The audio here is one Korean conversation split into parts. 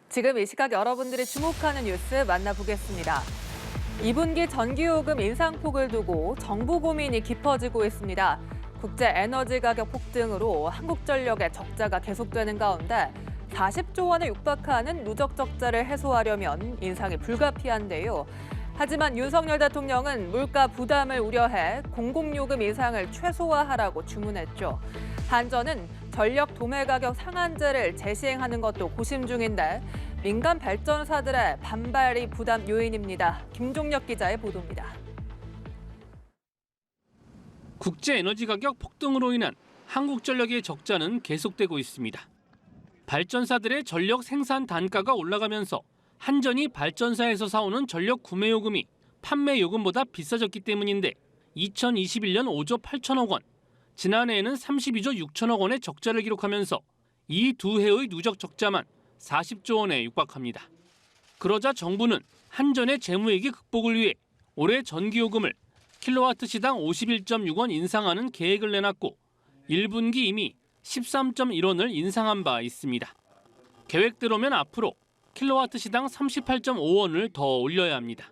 지금 이 시각 여러분들이 주목하는 뉴스 만나보겠습니다. 2분기 전기요금 인상폭을 두고 정부 고민이 깊어지고 있습니다. 국제 에너지 가격 폭등으로 한국전력의 적자가 계속되는 가운데 40조 원에 육박하는 누적 적자를 해소하려면 인상이 불가피한데요. 하지만 윤석열 대통령은 물가 부담을 우려해 공공요금 인상을 최소화하라고 주문했죠. 한전은 전력 도매 가격 상한제를 재시행하는 것도 고심 중인데 민간 발전사들의 반발이 부담 요인입니다. 김종혁 기자의 보도입니다. 국제 에너지 가격 폭등으로 인한 한국전력의 적자는 계속되고 있습니다. 발전사들의 전력 생산 단가가 올라가면서 한전이 발전사에서 사오는 전력 구매 요금이 판매 요금보다 비싸졌기 때문인데 2021년 5조 8천억 원, 지난해에는 32조 6천억 원의 적자를 기록하면서 이 두 해의 누적 적자만 40조 원에 육박합니다. 그러자 정부는 한전의 재무위기 극복을 위해 올해 전기요금을 킬로와트 시당 51.6원 인상하는 계획을 내놨고 1분기 이미 13.1원을 인상한 바 있습니다. 계획대로면 앞으로 킬로와트 시당 38.5원을 더 올려야 합니다.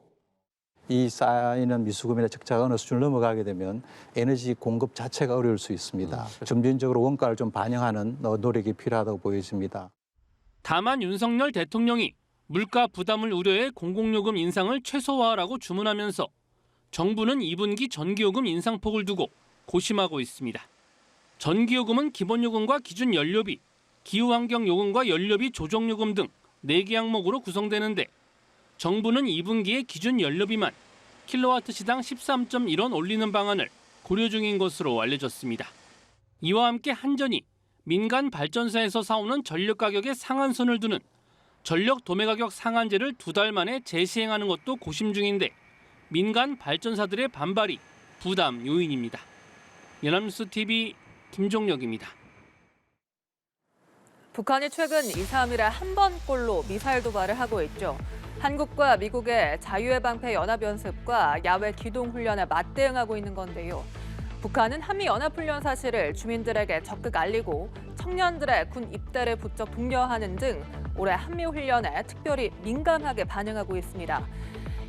이 쌓이는 미수금이나 적자가 어느 수준을 넘어가게 되면 에너지 공급 자체가 어려울 수 있습니다. 점진적으로 원가를 좀 반영하는 노력이 필요하다고 보여집니다. 다만 윤석열 대통령이 물가 부담을 우려해 공공요금 인상을 최소화하라고 주문하면서 정부는 2분기 전기요금 인상폭을 두고 고심하고 있습니다. 전기요금은 기본요금과 기준연료비, 기후환경요금과 연료비 조정요금 등 4개 항목으로 구성되는데 정부는 2분기에 기준연료비만 킬로와트 시당 13.1원 올리는 방안을 고려 중인 것으로 알려졌습니다. 이와 함께 한전이 민간 발전사에서 사오는 전력 가격의 상한선을 두는 전력 도매 가격 상한제를 2달 만에 재시행하는 것도 고심 중인데 민간 발전사들의 반발이 부담 요인입니다. 연합뉴스 TV 김종혁입니다. 북한이 최근 2, 3일에 한 번꼴로 미사일 도발을 하고 있죠. 한국과 미국의 자유해방패 연합연습과 야외 기동훈련에 맞대응하고 있는 건데요. 북한은 한미연합훈련 사실을 주민들에게 적극 알리고 청년들의 군 입대를 부쩍 독려하는 등 올해 한미훈련에 특별히 민감하게 반응하고 있습니다.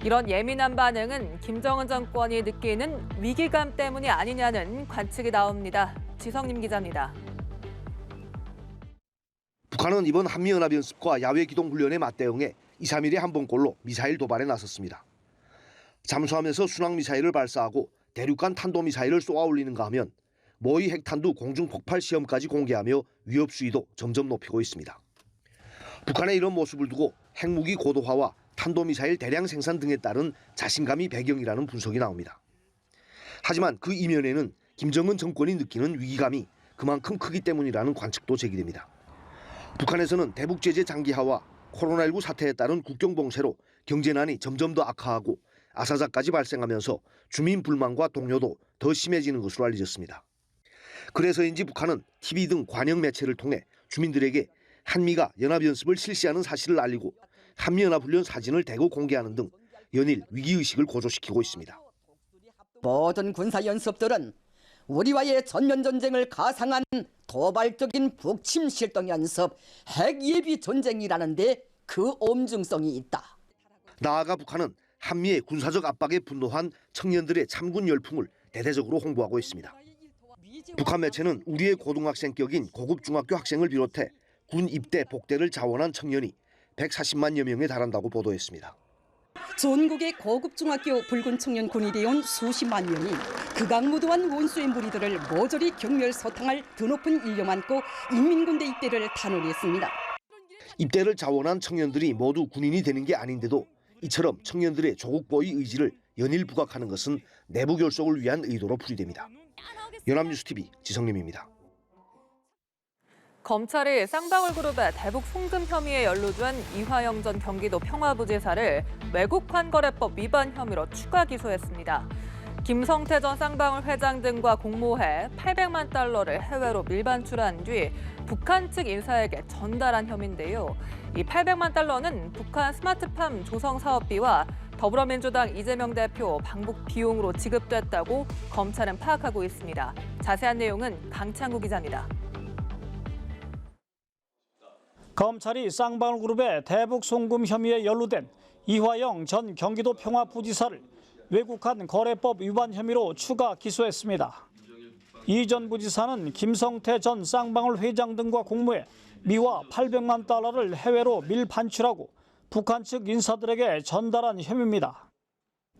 이런 예민한 반응은 김정은 정권이 느끼는 위기감 때문이 아니냐는 관측이 나옵니다. 지성님 기자입니다. 북한은 이번 한미연합연습과 야외 기동훈련에 맞대응해 2, 3일에 한 번꼴로 미사일 도발에 나섰습니다. 잠수함에서 순항미사일을 발사하고 대륙간 탄도미사일을 쏘아 올리는가 하면 모의 핵탄두 공중폭발 시험까지 공개하며 위협 수위도 점점 높이고 있습니다. 북한의 이런 모습을 두고 핵무기 고도화와 탄도미사일 대량 생산 등에 따른 자신감이 배경이라는 분석이 나옵니다. 하지만 그 이면에는 김정은 정권이 느끼는 위기감이 그만큼 크기 때문이라는 관측도 제기됩니다. 북한에서는 대북 제재 장기화와 코로나19 사태에 따른 국경 봉쇄로 경제난이 점점 더 악화하고 아사자까지 발생하면서 주민 불만과 동요도 더 심해지는 것으로 알려졌습니다. 그래서인지 북한은 TV 등 관영 매체를 통해 주민들에게 한미가 연합연습을 실시하는 사실을 알리고 한미연합훈련 사진을 대거 공개하는 등 연일 위기의식을 고조시키고 있습니다. 모든 군사연습들은 우리와의 전면전쟁을 가상한 도발적인 북침 실동 연습, 핵예비 전쟁이라는데 그 엄중성이 있다. 나아가 북한은 한미의 군사적 압박에 분노한 청년들의 참군 열풍을 대대적으로 홍보하고 있습니다. 북한 매체는 우리의 고등학생격인 고급 중학교 학생을 비롯해 군 입대, 복대를 자원한 청년이 140만여 명에 달한다고 보도했습니다. 전국의 고급 중학교 붉은 청년 군이 되어온 수십만 명이 극악무도한 원수의 무리들을 모조리 경멸소탕할 드높은 일념 안고 인민군대 입대를 단호했습니다. 입대를 자원한 청년들이 모두 군인이 되는 게 아닌데도 이처럼 청년들의 조국보위 의지를 연일 부각하는 것은 내부 결속을 위한 의도로 풀이됩니다. 연합뉴스TV 지성림입니다. 검찰이 쌍방울그룹의 대북 송금 혐의에 연루된 이화영 전 경기도 평화부지사를 외국환거래법 위반 혐의로 추가 기소했습니다. 김성태 전 쌍방울 회장 등과 공모해 800만 달러를 해외로 밀반출한 뒤 북한 측 인사에게 전달한 혐의인데요. 이 800만 달러는 북한 스마트팜 조성 사업비와 더불어민주당 이재명 대표 방북 비용으로 지급됐다고 검찰은 파악하고 있습니다. 자세한 내용은 강창구 기자입니다. 검찰이 쌍방울그룹의 대북 송금 혐의에 연루된 이화영 전 경기도 평화부지사를 외국한 거래법 위반 혐의로 추가 기소했습니다. 이 전 부지사는 김성태 전 쌍방울 회장 등과 공모해 미화 800만 달러를 해외로 밀반출하고 북한 측 인사들에게 전달한 혐의입니다.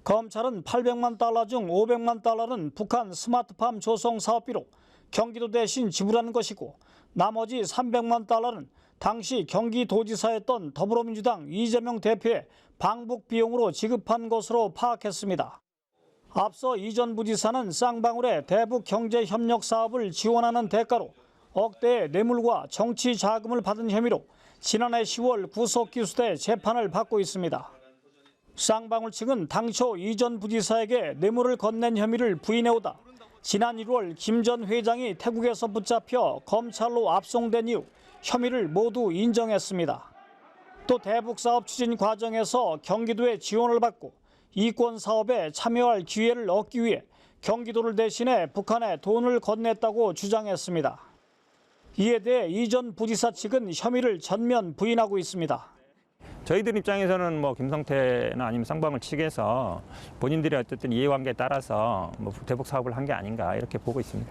검찰은 800만 달러 중 500만 달러는 북한 스마트팜 조성 사업비로 경기도 대신 지불하는 것이고 나머지 300만 달러는 당시 경기도지사였던 더불어민주당 이재명 대표의 방북 비용으로 지급한 것으로 파악했습니다. 앞서 이 전 부지사는 쌍방울의 대북 경제협력 사업을 지원하는 대가로 억대의 뇌물과 정치 자금을 받은 혐의로 지난해 10월 구속 기소돼 재판을 받고 있습니다. 쌍방울 측은 당초 이 전 부지사에게 뇌물을 건넨 혐의를 부인해오다 지난 1월 김 전 회장이 태국에서 붙잡혀 검찰로 압송된 이후 혐의를 모두 인정했습니다. 또 대북 사업 추진 과정에서 경기도의 지원을 받고 이권 사업에 참여할 기회를 얻기 위해 경기도를 대신해 북한에 돈을 건넸다고 주장했습니다. 이에 대해 이 전 부지사 측은 혐의를 전면 부인하고 있습니다. 저희들 입장에서는 김성태나 아니면 쌍방울 측에서 본인들이 어쨌든 이해관계에 따라서 대북 사업을 한 게 아닌가 이렇게 보고 있습니다.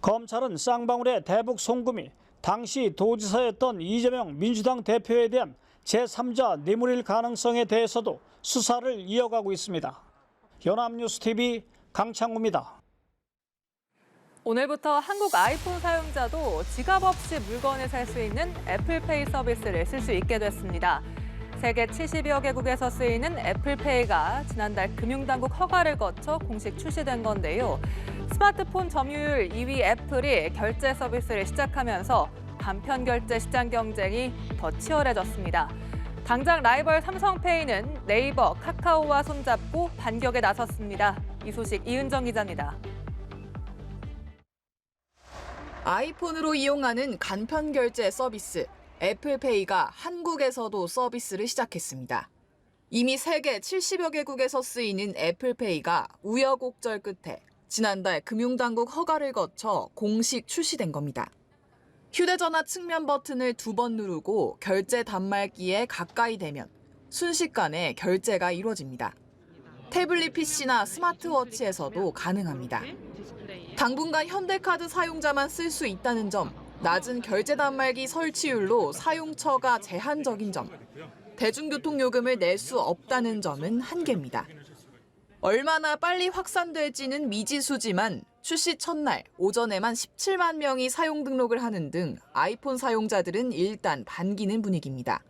검찰은 쌍방울의 대북 송금이 당시 도지사였던 이재명 민주당 대표에 대한 제3자 뇌물일 가능성에 대해서도 수사를 이어가고 있습니다. 연합뉴스TV 강창우입니다. 오늘부터 한국 아이폰 사용자도 지갑 없이 물건을 살 수 있는 애플페이 서비스를 쓸 수 있게 됐습니다. 세계 70여 개국에서 쓰이는 애플페이가 지난달 금융당국 허가를 거쳐 공식 출시된 건데요. 스마트폰 점유율 2위 애플이 결제 서비스를 시작하면서 간편 결제 시장 경쟁이 더 치열해졌습니다. 당장 라이벌 삼성페이는 네이버, 카카오와 손잡고 반격에 나섰습니다. 이 소식 이은정 기자입니다. 아이폰으로 이용하는 간편 결제 서비스 애플페이가 한국에서도 서비스를 시작했습니다. 이미 세계 70여 개국에서 쓰이는 애플페이가 우여곡절 끝에 지난달 금융당국 허가를 거쳐 공식 출시된 겁니다. 휴대전화 측면 버튼을 2번 누르고 결제 단말기에 가까이 대면 순식간에 결제가 이루어집니다. 태블릿 PC나 스마트워치에서도 가능합니다. 당분간 현대카드 사용자만 쓸 수 있다는 점, 낮은 결제 단말기 설치율로 사용처가 제한적인 점, 대중교통 요금을 낼 수 없다는 점은 한계입니다. 얼마나 빨리 확산될지는 미지수지만 출시 첫날 오전에만 17만 명이 사용 등록을 하는 등 아이폰 사용자들은 일단 반기는 분위기입니다.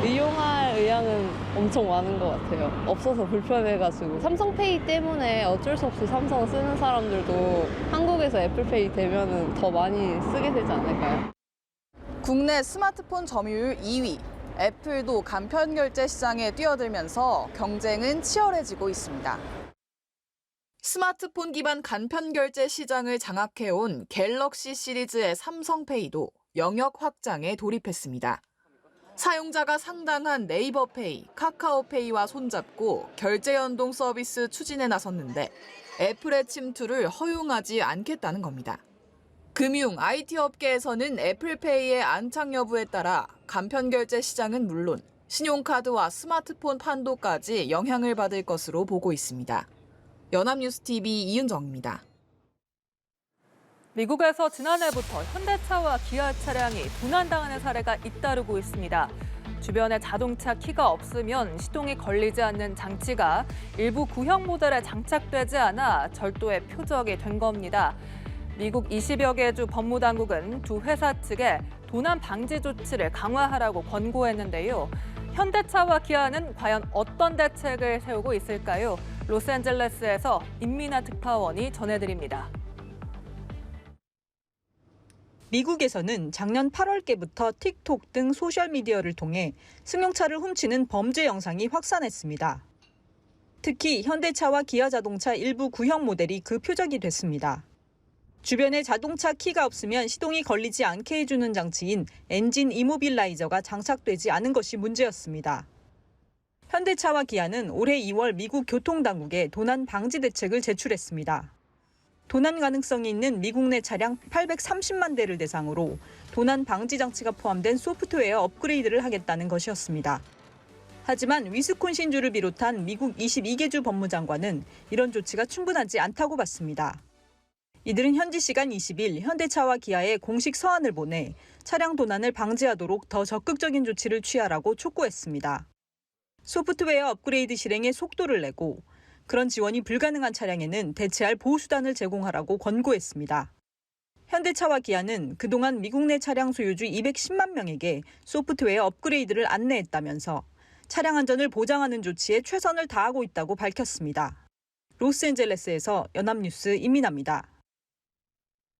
이용할 의향은 엄청 많은 것 같아요. 없어서 불편해가지고. 삼성페이 때문에 어쩔 수 없이 삼성 쓰는 사람들도 한국에서 애플페이 되면은 더 많이 쓰게 되지 않을까요? 국내 스마트폰 점유율 2위, 애플도 간편 결제 시장에 뛰어들면서 경쟁은 치열해지고 있습니다. 스마트폰 기반 간편 결제 시장을 장악해온 갤럭시 시리즈의 삼성페이도 영역 확장에 돌입했습니다. 사용자가 상당한 네이버페이, 카카오페이와 손잡고 결제 연동 서비스 추진에 나섰는데 애플의 침투를 허용하지 않겠다는 겁니다. 금융, IT 업계에서는 애플페이의 안착 여부에 따라 간편 결제 시장은 물론 신용카드와 스마트폰 판도까지 영향을 받을 것으로 보고 있습니다. 연합뉴스TV 이은정입니다. 미국에서 지난해부터 현대차와 기아 차량이 도난당하는 사례가 잇따르고 있습니다. 주변에 자동차 키가 없으면 시동이 걸리지 않는 장치가 일부 구형 모델에 장착되지 않아 절도의 표적이 된 겁니다. 미국 20여 개 주 법무당국은 두 회사 측에 도난 방지 조치를 강화하라고 권고했는데요. 현대차와 기아는 과연 어떤 대책을 세우고 있을까요? 로스앤젤레스에서 임민아 특파원이 전해드립니다. 미국에서는 작년 8월께부터 틱톡 등 소셜미디어를 통해 승용차를 훔치는 범죄 영상이 확산했습니다. 특히 현대차와 기아자동차 일부 구형 모델이 그 표적이 됐습니다. 주변에 자동차 키가 없으면 시동이 걸리지 않게 해주는 장치인 엔진 이모빌라이저가 장착되지 않은 것이 문제였습니다. 현대차와 기아는 올해 2월 미국 교통당국에 도난 방지 대책을 제출했습니다. 도난 가능성이 있는 미국 내 차량 830만 대를 대상으로 도난 방지 장치가 포함된 소프트웨어 업그레이드를 하겠다는 것이었습니다. 하지만 위스콘신주를 비롯한 미국 22개 주 법무장관은 이런 조치가 충분하지 않다고 봤습니다. 이들은 현지 시간 20일 현대차와 기아에 공식 서한을 보내 차량 도난을 방지하도록 더 적극적인 조치를 취하라고 촉구했습니다. 소프트웨어 업그레이드 실행에 속도를 내고 그런 지원이 불가능한 차량에는 대체할 보호수단을 제공하라고 권고했습니다. 현대차와 기아는 그동안 미국 내 차량 소유주 210만 명에게 소프트웨어 업그레이드를 안내했다면서 차량 안전을 보장하는 조치에 최선을 다하고 있다고 밝혔습니다. 로스앤젤레스에서 연합뉴스 임민아입니다.